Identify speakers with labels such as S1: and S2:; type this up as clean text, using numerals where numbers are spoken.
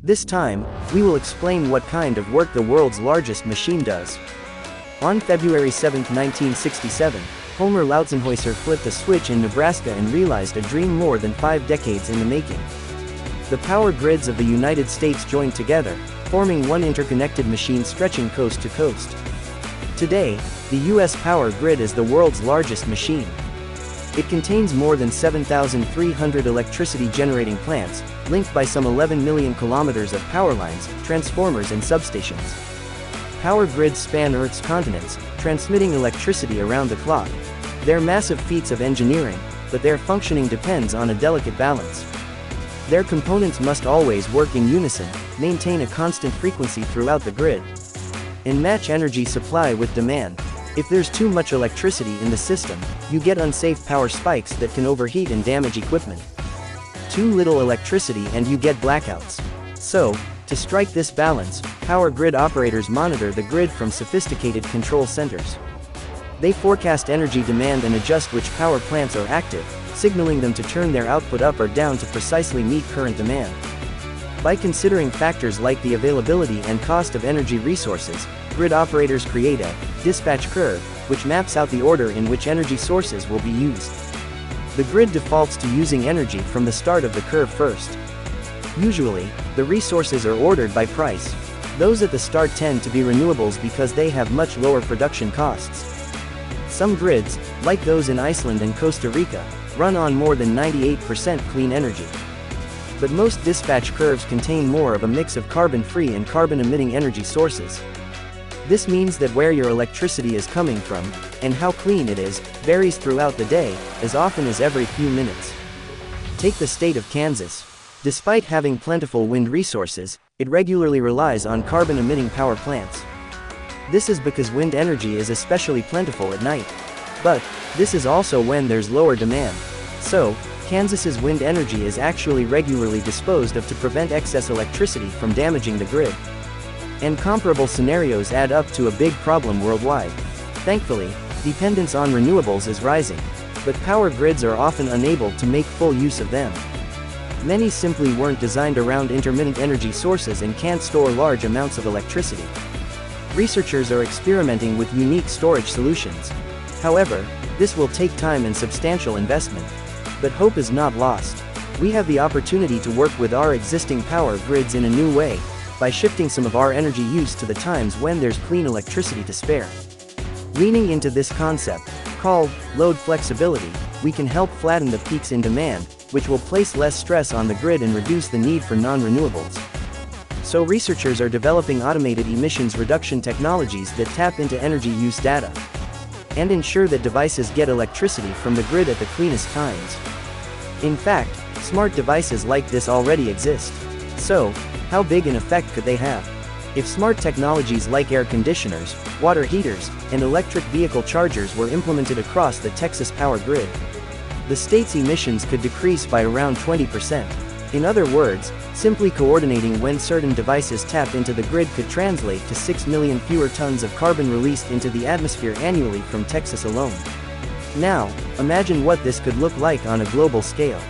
S1: This time, we will explain what kind of work the world's largest machine does. On February 7, 1967, Homer Loutzenheuser flipped a switch in Nebraska and realized a dream more than 5 decades in the making. The power grids of the United States joined together, forming one interconnected machine stretching coast to coast. Today, the U.S. power grid is the world's largest machine. It contains more than 7,300 electricity-generating plants, linked by some 11 million kilometers of power lines, transformers and substations. Power grids span Earth's continents, transmitting electricity around the clock. They're massive feats of engineering, but their functioning depends on a delicate balance. Their components must always work in unison, maintain a constant frequency throughout the grid, and match energy supply with demand. If there's too much electricity in the system, you get unsafe power spikes that can overheat and damage equipment. Too little electricity and you get blackouts. So, to strike this balance, power grid operators monitor the grid from sophisticated control centers. They forecast energy demand and adjust which power plants are active, signaling them to turn their output up or down to precisely meet current demand. By considering factors like the availability and cost of energy resources, grid operators create a dispatch curve, which maps out the order in which energy sources will be used. The grid defaults to using energy from the start of the curve first. Usually, the resources are ordered by price. Those at the start tend to be renewables because they have much lower production costs. Some grids, like those in Iceland and Costa Rica, run on more than 98% clean energy. But most dispatch curves contain more of a mix of carbon-free and carbon-emitting energy sources. This means that where your electricity is coming from, and how clean it is, varies throughout the day, as often as every few minutes. Take the state of Kansas. Despite having plentiful wind resources, it regularly relies on carbon-emitting power plants. This is because wind energy is especially plentiful at night. But, this is also when there's lower demand. So, Kansas's wind energy is actually regularly disposed of to prevent excess electricity from damaging the grid. And comparable scenarios add up to a big problem worldwide. Thankfully, dependence on renewables is rising, but power grids are often unable to make full use of them. Many simply weren't designed around intermittent energy sources and can't store large amounts of electricity. Researchers are experimenting with unique storage solutions. However, this will take time and substantial investment. But hope is not lost. We have the opportunity to work with our existing power grids in a new way, by shifting some of our energy use to the times when there's clean electricity to spare. Leaning into this concept, called load flexibility, we can help flatten the peaks in demand, which will place less stress on the grid and reduce the need for non-renewables. So researchers are developing automated emissions reduction technologies that tap into energy use data and ensure that devices get electricity from the grid at the cleanest times. In fact, smart devices like this already exist. So, how big an effect could they have? If smart technologies like air conditioners, water heaters, and electric vehicle chargers were implemented across the Texas power grid, the state's emissions could decrease by around 20%. In other words, simply coordinating when certain devices tap into the grid could translate to 6 million fewer tons of carbon released into the atmosphere annually from Texas alone. Now, imagine what this could look like on a global scale.